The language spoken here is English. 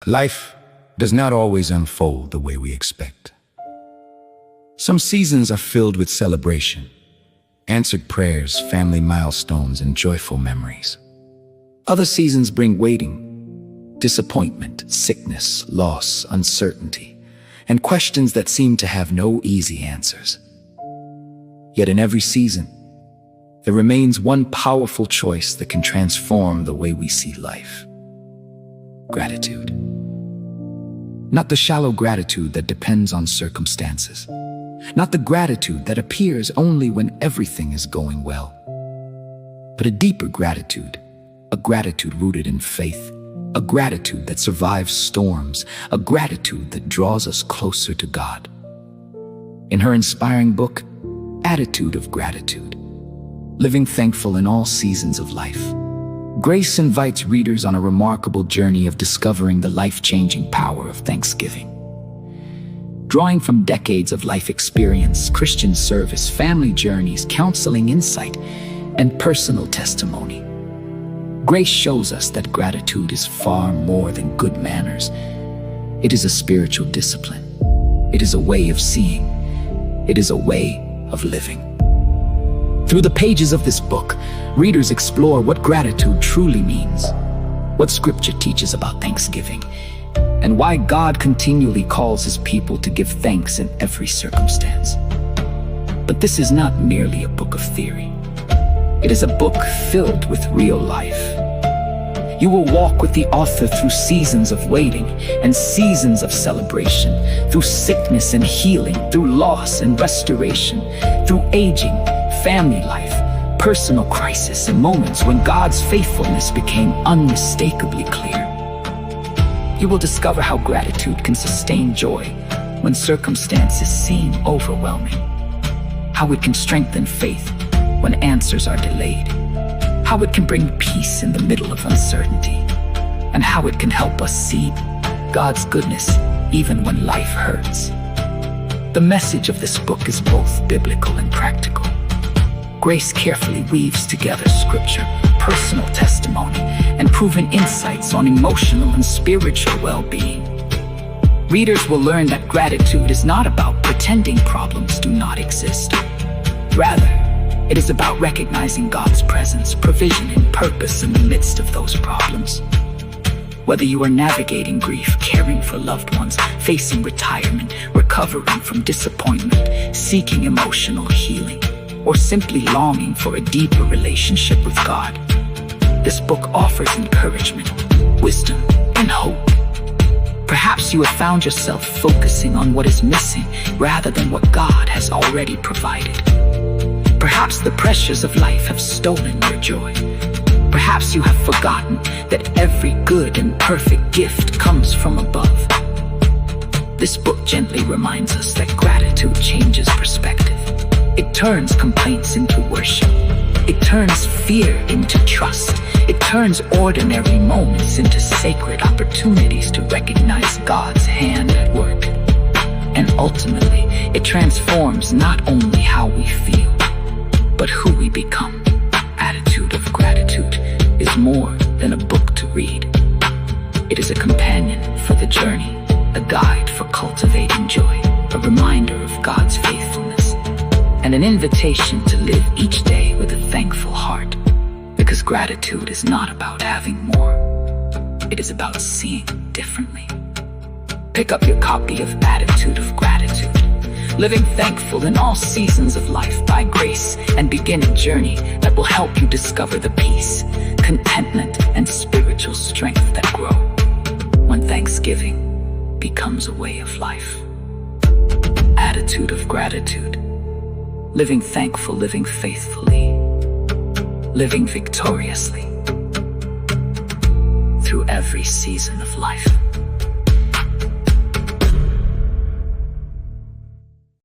Life does not always unfold the way we expect. Some seasons are filled with celebration, answered prayers, family milestones, and joyful memories. Other seasons bring waiting, disappointment, sickness, loss, uncertainty, and questions that seem to have no easy answers. Yet in every season, there remains one powerful choice that can transform the way we see life: gratitude. Not the shallow gratitude that depends on circumstances, not the gratitude that appears only when everything is going well, but a deeper gratitude, a gratitude rooted in faith, a gratitude that survives storms, a gratitude that draws us closer to God. In her inspiring book, Attitude of Gratitude, Living Thankful in All Seasons of Life, Grace invites readers on a remarkable journey of discovering the life-changing power of thanksgiving. Drawing from decades of life experience, Christian service, family journeys, counseling insight, and personal testimony, Grace shows us that gratitude is far more than good manners. It is a spiritual discipline. It is a way of seeing. It is a way of living. Through the pages of this book, readers explore what gratitude truly means, what Scripture teaches about thanksgiving, and why God continually calls His people to give thanks in every circumstance. But this is not merely a book of theory. It is a book filled with real life. You will walk with the author through seasons of waiting and seasons of celebration, through sickness and healing, through loss and restoration, through aging, family life, personal crisis, and moments when God's faithfulness became unmistakably clear. You will discover how gratitude can sustain joy when circumstances seem overwhelming, how it can strengthen faith when answers are delayed, how it can bring peace in the middle of uncertainty, and how it can help us see God's goodness even when life hurts. The message of this book is both biblical and practical. Grace carefully weaves together Scripture, personal testimony, and proven insights on emotional and spiritual well-being. Readers will learn that gratitude is not about pretending problems do not exist. Rather, it is about recognizing God's presence, provision, and purpose in the midst of those problems. Whether you are navigating grief, caring for loved ones, facing retirement, recovering from disappointment, seeking emotional healing, or simply longing for a deeper relationship with God, this book offers encouragement, wisdom, and hope. Perhaps you have found yourself focusing on what is missing rather than what God has already provided. Perhaps the pressures of life have stolen your joy. Perhaps you have forgotten that every good and perfect gift comes from above. This book gently reminds us that gratitude changes perspective. It turns complaints into worship. It turns fear into trust. It turns ordinary moments into sacred opportunities to recognize God's hand at work. And ultimately, it transforms not only how we feel, but who we become. Attitude of Gratitude is more than a book to read. It is a companion for the journey, a guide for cultivating joy, a reminder of God's faithfulness, and an invitation to live each day with a thankful heart, because gratitude is not about having more. It is about seeing differently. Pick up your copy of Attitude of Gratitude, Living Thankful in All Seasons of Life by Grace, and begin a journey that will help you discover the peace, contentment, and spiritual strength that grow when thanksgiving becomes a way of life. Attitude of Gratitude. Living thankful, living faithfully, living victoriously through every season of life.